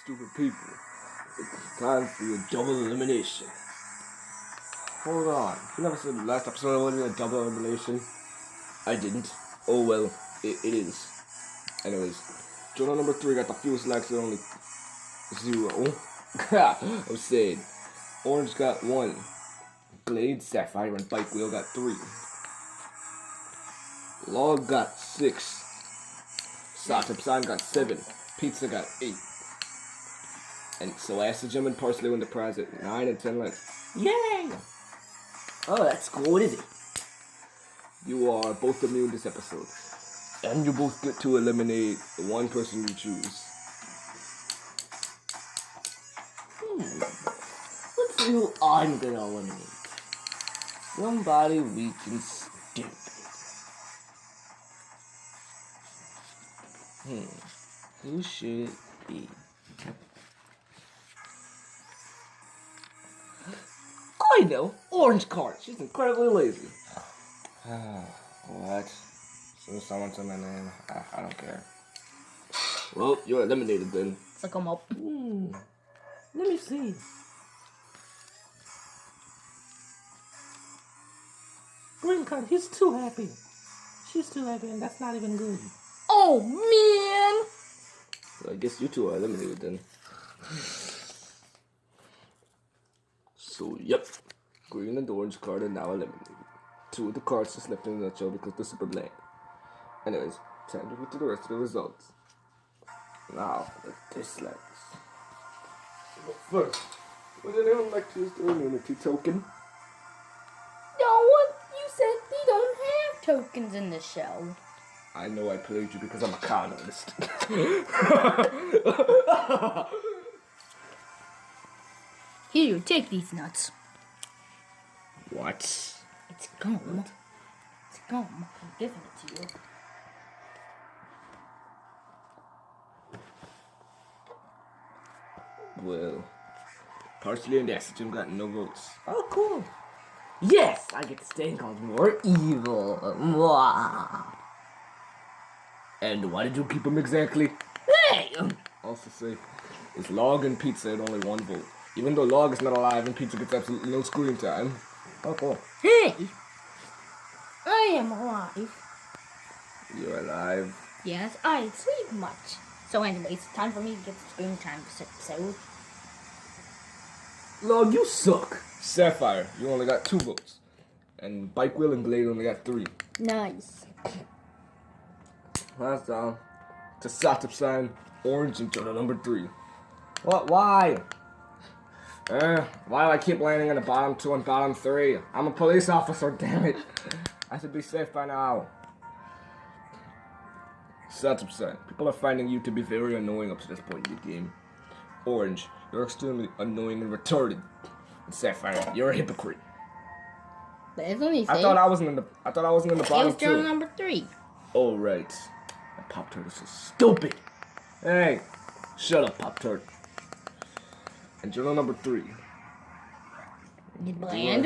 stupid people. It's time for your double elimination. Hold on. You never said the last episode would be a double elimination? I didn't. Oh well, it is. Anyways, journal number 3 got the fewest likes at only 0. I'm saying. Orange got 1. Glade, Sapphire, and Bike Wheel got 3. Log got 6. Sign got 7. Pizza got 8. And so Acid Gem and Parsley win the prize at 9 and 10 likes. Yay! Oh, that's cool. What is it? You are both immune this episode. And you both get to eliminate the one person you choose. Let's see who I'm gonna eliminate. Somebody weak and stupid. Who should it be? I know! Orange card! She's incredibly lazy. What? So someone said my name. I don't care. Well, you're eliminated then. Suck 'em up. Let me see. Green card, he's too happy. She's too happy, and that's not even good. Oh, man! So I guess you two are eliminated then. So, yep. Green and orange card are now eliminated. 2 of the cards just left in the nutshell because they're super bland. Anyways, time to get to the rest of the results. Now, the dislikes. But first, would anyone like to use their immunity token? No, what? You said we don't have tokens in the show. I know I played you because I'm a con artist. Here, take these nuts. What? It's gum. It's gum. I'm giving it to you. Well, Parsley and Acid got no votes. Oh, cool. Yes, I get to stay called more evil. Mwah. And why did you keep them exactly? Hey! Also say, it's Log and Pizza at only 1 vote. Even though Log is not alive and Pizza gets absolutely no screen time. Oh, cool. Hey! I am alive. You're alive. Yes, I sleep much. So anyways, it's time for me to get the screen time this episode. Log, you suck. Sapphire, you only got 2 votes. And Bike Wheel and Glade only got 3. Nice. Last down to Satip Sign, Orange, and journal number 3. What? Why? Why do I keep landing in the bottom 2 and bottom 3? I'm a police officer, damn it. I should be safe by now. Satip Sign, people are finding you to be very annoying up to this point in the game. Orange, you're extremely annoying and retarded. And Sapphire, you're a hypocrite. But it's only I thought I wasn't in the bottom It's journal 2. number 3. Oh right. That Pop-Tart is so stupid. Hey, shut up, Pop-Tart. And journal number 3. You bland?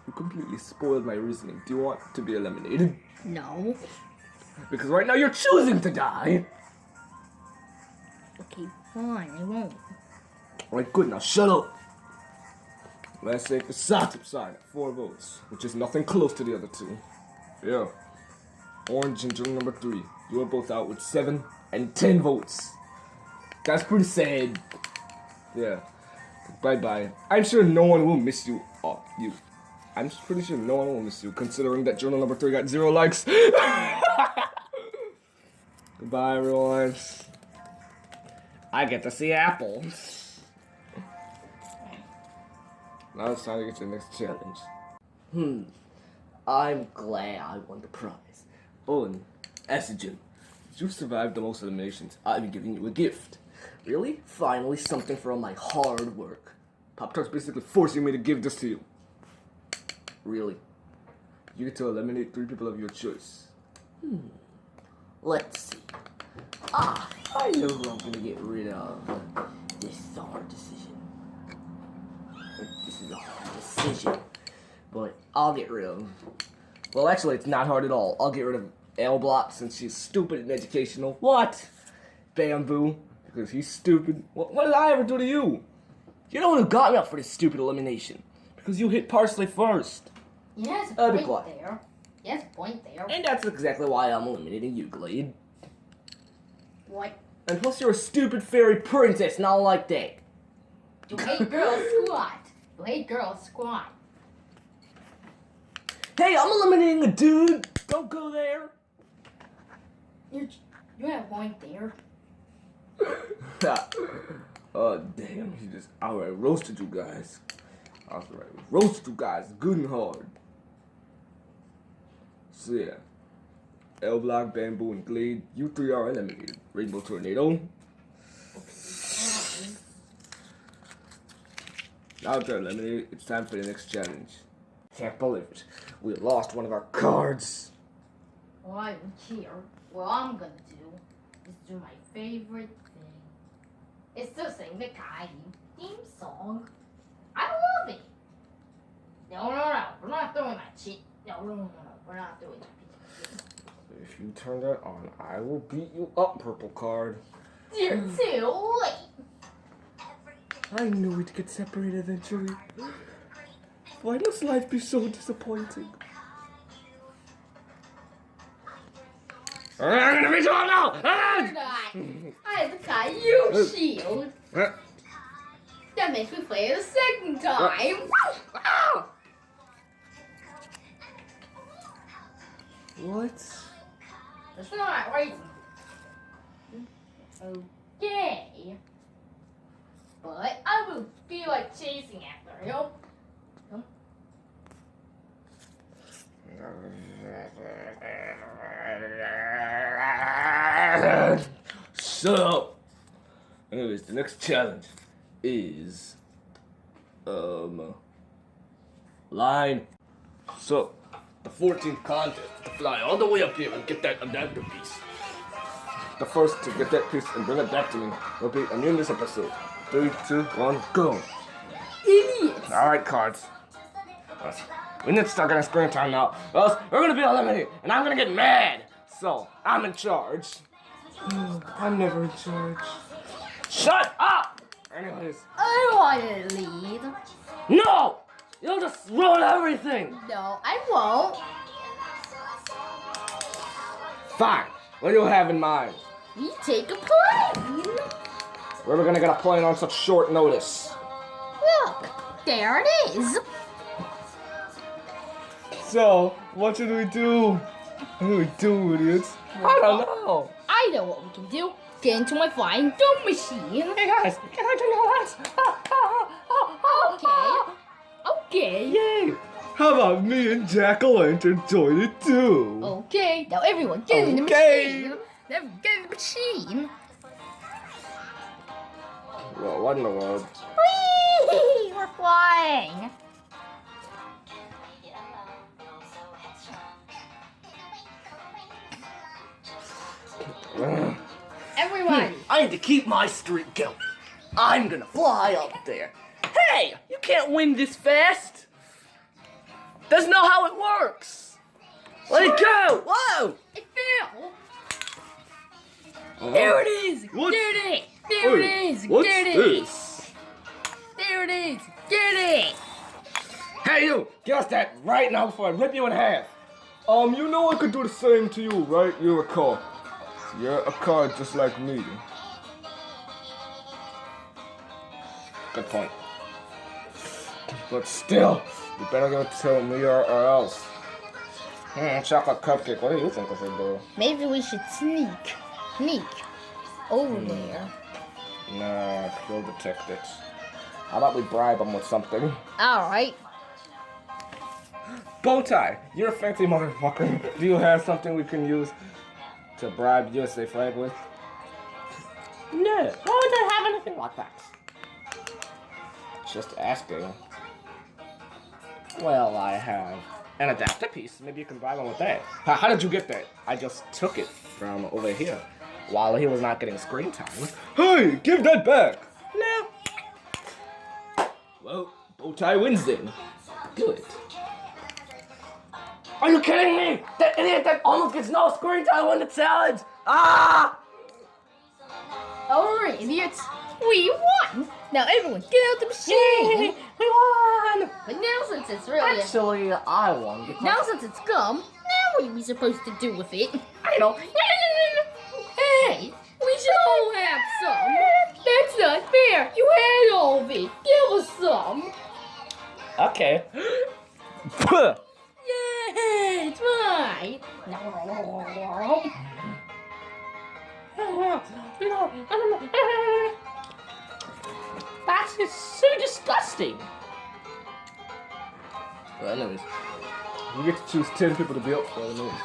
You completely spoiled my reasoning. Do you want to be eliminated? No. Because right now you're choosing to die. Okay, fine, I won't. Alright, good, now shut up. Let's take the Satip side at 4 votes, which is nothing close to the other 2. Yeah. Orange and journal number 3. You are both out with 7 and 10 votes. That's pretty sad. Yeah. Bye-bye. I'm sure no one will miss you. Oh, you. I'm pretty sure no one will miss you, considering that journal number 3 got 0 likes. Goodbye, everyone. I get to see apples. Now it's time to get to the next challenge. I'm glad I won the prize. Oh, and Estrogen, you survived the most eliminations. I'm giving you a gift. Really? Finally, something for all my hard work. Pop-Tart's basically forcing me to give this to you. Really? You get to eliminate 3 people of your choice. Let's see. I know who I'm gonna get rid of. This is a hard decision. But I'll get rid of. Well, actually, it's not hard at all. I'll get rid of L Block since she's stupid and educational. What? Bamboo, because he's stupid. What did I ever do to you? You're the one who got me up for this stupid elimination. Because you hit Parsley first. He has a Be point quiet. there. He has a point there. And that's exactly why I'm eliminating you, Glade. What? And plus you're a stupid fairy princess, not like that. You hate girls squat. You hate girls squat. Hey, I'm eliminating a dude! Don't go there! You have a point there. Oh, damn, he just outright roasted you guys. Outright roasted you guys good and hard. So yeah, L-Block, Bamboo, and Glade, you three are eliminated. Rainbow Tornado. Now that they're eliminated, it's time for the next challenge. Can't believe it. We lost one of our cards. Well, I don't care. What I'm gonna do is do my favorite thing. It's to sing the Caillou theme song. I love it. No, we're not doing that shit. No, we're not doing that. If you turn that on, I will beat you up, purple card. You're too late. I knew we'd get separated eventually. Why must life be so disappointing? I'm gonna beat you up now! You're not. I have the Caillou shield. That makes me play it a second time. What? That's not right. Okay. But I will feel like chasing after you. Shut up! Anyways, the next challenge is line. So, the 14th contest to fly all the way up here and get that adapter piece. The first to get that piece and bring it back to me will be immune this episode. 3, 2, 1, go! Idiots! Alright, cards. We need to start getting screen time now, or else we're gonna be eliminated, and I'm gonna get mad! So, I'm in charge. I'm never in charge. Shut up! Anyways. I want to lead. No! You'll just ruin everything! No, I won't. Fine. What do you have in mind? We take a plane. Where are we gonna get a plane on such short notice? Look, there it is. So, what should we do? What do we do, idiots? I don't know. I know what we can do. Get into my flying dome machine. Hey guys, can I turn your lights? Okay. Yay! How about me and Jack-o'-lantern join it too? Okay. Now everyone get in the Okay. machine. Now get in the machine. Well, what in the world? Whee! We're flying. Everyone. I need to keep my streak going. I'm gonna fly up there. Hey, you can't win this fast. That's not how it works. Let it go. Whoa. It fell. There it is. What? There it is. There it is. What's Get it. this? There it is. Get it. Hey you, give us that right now before I rip you in half. You know I could do the same to you, right? You're a car. You're a car just like me. Good point. But still, you better go tell me or else. Chocolate cupcake, what do you think I should do? Maybe we should sneak over there. Nah, he'll detect it. How about we bribe him with something? All right. Bowtie, you're a fancy motherfucker. Do you have something we can use to bribe USA Flag with? No, why would I have anything like that? Just asking. Well, I have an adapter piece. Maybe you can bribe him with that. How did you get that? I just took it from over here while he was not getting screen time. Hey, give that back! No. Well, Bowtie wins then. Do it. Are you kidding me? That idiot that almost gets no screen time won the challenge! Ah! idiots. We won. Now everyone get out the machine. We won! But now since it's really Actually, I won because now since it's gum, now what are we supposed to do with it? I don't. Hey, we should all have some. That's not fair. You had all of it. Give us some. Okay. Yay, it's mine. That is so disgusting. Well, anyways, we get to choose 10 people to be up for elimination.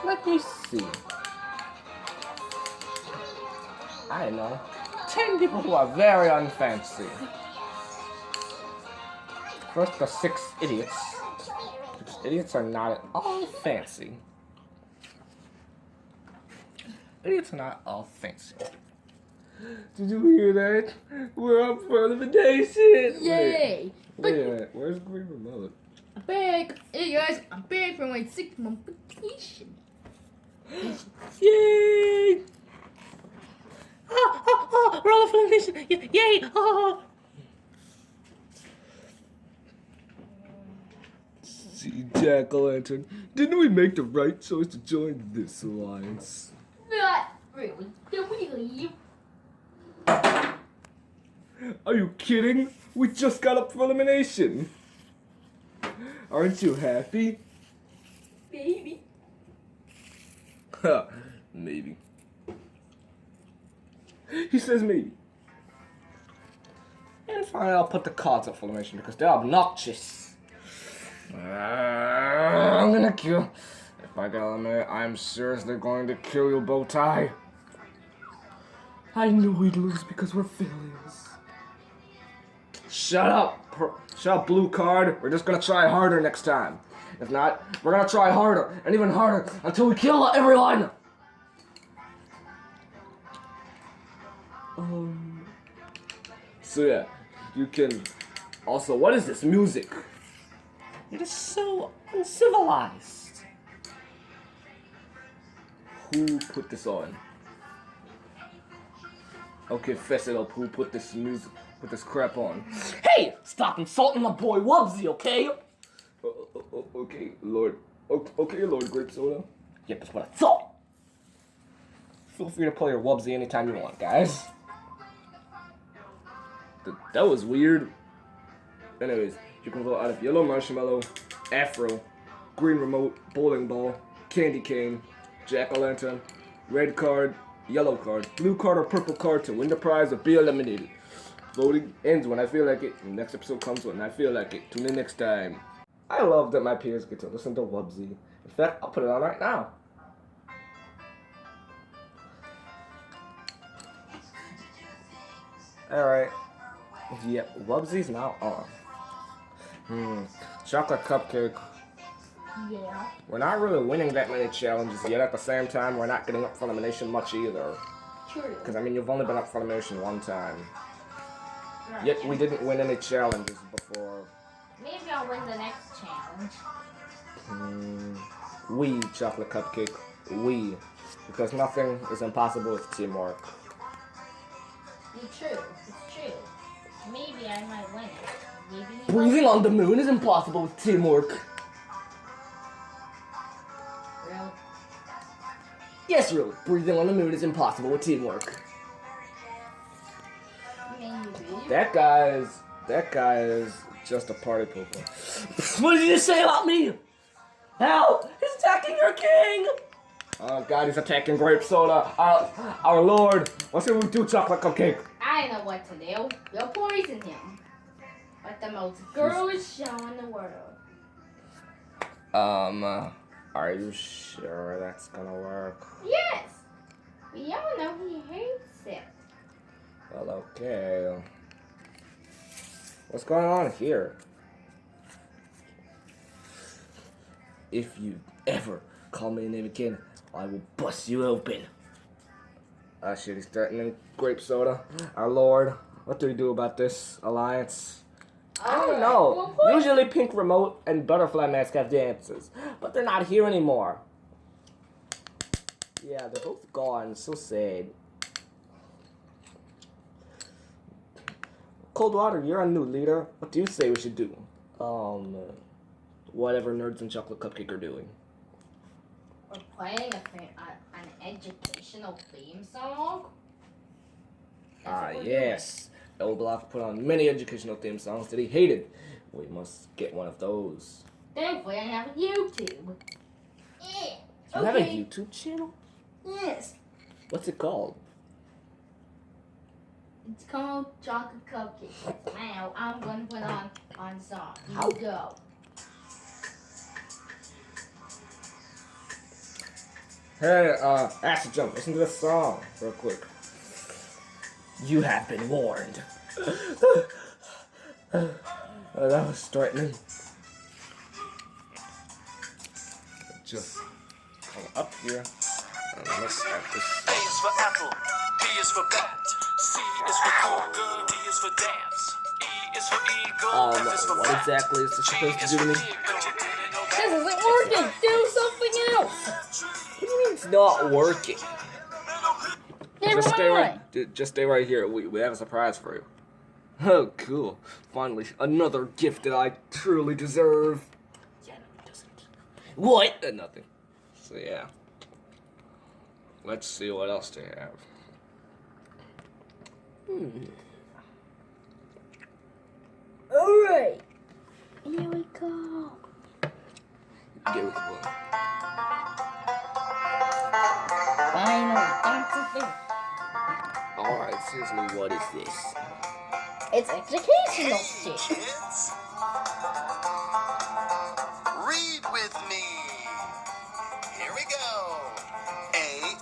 Let me see. I know. 10 people who are very unfancy. First, the 6 idiots. 6 idiots are not at all fancy. Idiots are not all fancy. Did you hear that? We're up for elimination! Yay. Wait a minute, where's Green Remote? I'm back. Hey guys, I'm back from my 6-month vacation. Yay! We're all for elimination! Yay! See, Jack-o'-lantern, didn't we make the right choice to join this alliance? Not really. Then we leave. Are you kidding? We just got up for elimination! Aren't you happy? Baby. Ha, maybe. He says maybe. And finally, I'll put the cards up for elimination because they're obnoxious. I'm gonna kill. If I get eliminated, I'm seriously going to kill you, Bowtie. I knew we'd lose because we're failures. Shut up, shut up, blue card. We're just gonna try harder next time. If not, we're gonna try harder and even harder until we kill everyone. So yeah, you can. Also, what is this music? It is so uncivilized. Who put this on? Okay, fess it up. Who put this music, put this crap on? Hey, stop insulting my boy Wubsy, okay? Okay, Lord. Okay, Lord Grape Soda. Yep, that's what I thought. Feel free to play your Wubsy anytime you want, guys. That was weird. Anyways, you can vote out of yellow marshmallow, afro, green remote, bowling ball, candy cane, jack-o'-lantern, red card, yellow card, blue card, or purple card to win the prize or be eliminated. Voting ends when I feel like it. The next episode comes when I feel like it. Tune in next time. I love that my peers get to listen to Wubsy. In fact, I'll put it on right now. Alright. Yep, Wubsy's now on. Chocolate cupcake. Yeah. We're not really winning that many challenges yet. At the same time, we're not getting up for elimination much either. True. Because, I mean, you've only been up for elimination one time. Yet we didn't win any challenges before. Maybe I'll win the next challenge. We, chocolate cupcake. We. Because nothing is impossible with teamwork. It's true. It's true. Maybe I might win it. Maybe you Breathing on the moon is impossible with teamwork. Really? Yes, really. Breathing on the moon is impossible with teamwork. Maybe. That guy is just a party pooper. What did you say about me? Help! He's attacking your king! Oh God, he's attacking grape soda. Our Lord. What should we do, chocolate cupcake? I know what to do. You'll poison him. But the most girlish show in the world. Are you sure that's gonna work? Yes! We all know he hates it. Well, okay. What's going on here? If you ever call me a name again, I will bust you open. Ah, shit, he's threatening grape soda. Our Lord, what do we do about this alliance? I don't know. Usually Pink Remote and Butterfly Mask have the answers, but they're not here anymore. Yeah, they're both gone. So sad. Coldwater, you're our new leader. What do you say we should do? Whatever Nerds and Chocolate Cupcake are doing. We're playing an educational theme song? That's what we're Yes. L Block put on many educational theme songs that he hated. We must get one of those. doing. Thankfully, I have YouTube. Yeah. You have a YouTube channel? Yes. What's it called? It's called Chocolate Cupcake. Now, I'm going to put on the song. How? You go. Hey, Acid Jump, listen to this song real quick. You have been warned. That was threatening. Just come up here and look at this. A is for apple, B is for bat, C is for conga, D is for dance, E is for eagle, F is for What fat, exactly is this G supposed to is do to for me? This isn't working. Do something else. What do you mean it's not working? Never Just stay right here. We have a surprise for you. Oh, cool. Finally, another gift that I truly deserve. Yeah, no, it doesn't. What? Nothing. So, yeah. Let's see what else they have. Alright. Here we go. Get with the one. Finally, that's the thing. Alright, seriously, what is this? It's educational shit. Kids, read with me. Here we go. A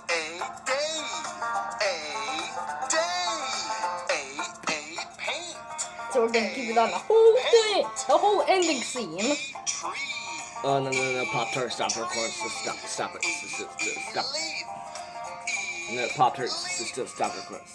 day. A paint. So we're gonna keep it on the whole thing, the whole ending scene. Tree. Oh, no, Pop-Tart, stop recording. Stop it. Stop. Leaf. No, Pop-Tart, stop recording.